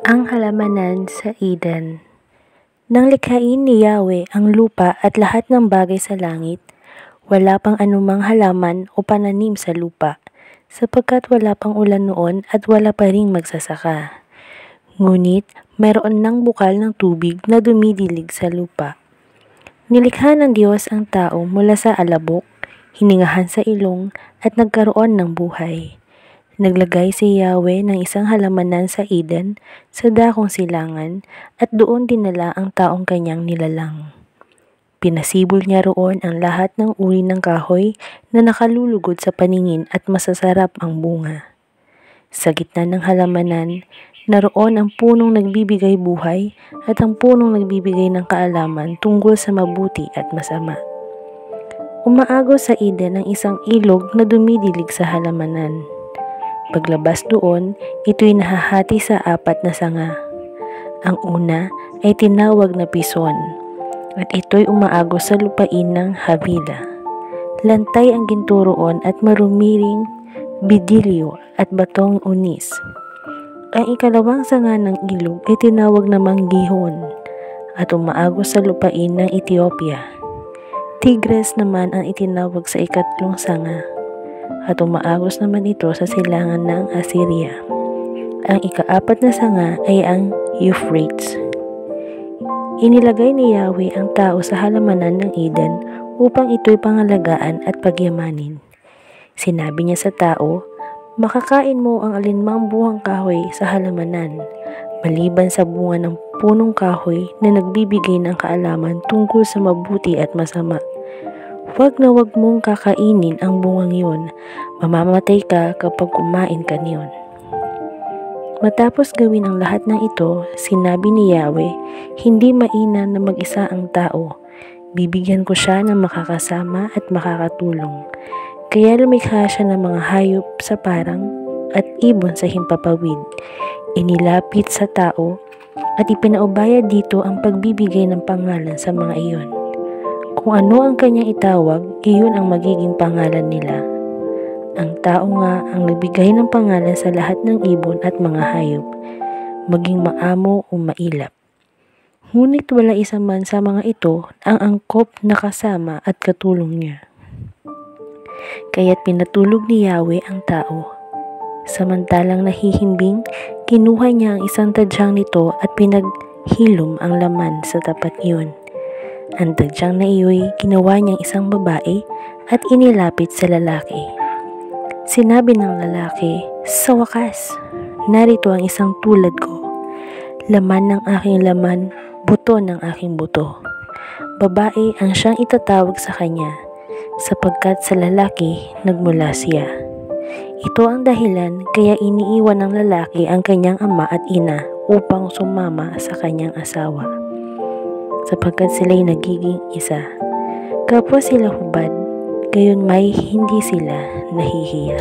Ang halamanan sa Eden. Nang likhain ni Yahweh ang lupa at lahat ng bagay sa langit, wala pang anumang halaman o pananim sa lupa, sapagkat wala pang ulan noon at wala pa ring magsasaka. Ngunit mayroon ng bukal ng tubig na dumidilig sa lupa. Nilikha ng Diyos ang tao mula sa alabok, hiningahan sa ilong at nagkaroon ng buhay. Naglagay si Yahweh ng isang halamanan sa Eden sa dakong silangan at doon dinala ang taong kanyang nilalang. Pinasibol niya roon ang lahat ng uri ng kahoy na nakalulugod sa paningin at masasarap ang bunga. Sa gitna ng halamanan, naroon ang punong nagbibigay buhay at ang punong nagbibigay ng kaalaman tungkol sa mabuti at masama. Umaagos sa Eden ang isang ilog na dumidilig sa halamanan. Paglabas doon, ito'y nahahati sa 4 na sanga. Ang una ay tinawag na pison, at ito'y umaagos sa lupain ng Havila. Lantay ang ginto roon at marumiring bidilyo at batong unis. Ang ikalawang sanga ng ilog ay tinawag namang Gihon, at umaagos sa lupain ng Ethiopia. Tigres naman ang itinawag sa ikatlong sanga, at umaagos naman ito sa silangan ng Assyria. Ang ika-4 na sanga ay ang Euphrates. Inilagay ni Yahweh ang tao sa halamanan ng Eden upang ito'y pangalagaan at pagyamanin. Sinabi niya sa tao, "Makakain mo ang alinmang buhang kahoy sa halamanan, maliban sa bunga ng punong kahoy na nagbibigay ng kaalaman tungkol sa mabuti at masama. Huwag na huwag mong kakainin ang bungang yun, mamamatay ka kapag kumain ka niyon." Matapos gawin ang lahat ng ito, sinabi ni Yahweh, "Hindi mainam na mag-isa ang tao. Bibigyan ko siya ng makakasama at makakatulong." Kaya lumikha siya ng mga hayop sa parang at ibon sa himpapawid. Inilapit sa tao at ipinaubaya dito ang pagbibigay ng pangalan sa mga iyon. Kung ano ang kanyang itawag, iyon ang magiging pangalan nila. Ang tao nga ang nagbigay ng pangalan sa lahat ng ibon at mga hayop, maging maamo o mailap. Ngunit wala isa man sa mga ito ang angkop na kasama at katulong niya. Kaya't pinatulog ni Yahweh ang tao. Samantalang nahihimbing, kinuha niya ang isang tadyang nito at pinaghilom ang laman sa tapat iyon. Ang tadyang na iyo'y ginawa niyang isang babae at inilapit sa lalaki. Sinabi ng lalaki, "Sa wakas, narito ang isang tulad ko. Laman ng aking laman, buto ng aking buto." Babae ang siyang itatawag sa kanya, sapagkat sa lalaki nagmula siya. Ito ang dahilan kaya iniiwan ng lalaki ang kanyang ama at ina upang sumama sa kanyang asawa, sapagkat sila'y nagiging isa. Kapwa sila hubad, gayon may hindi sila nahihiya.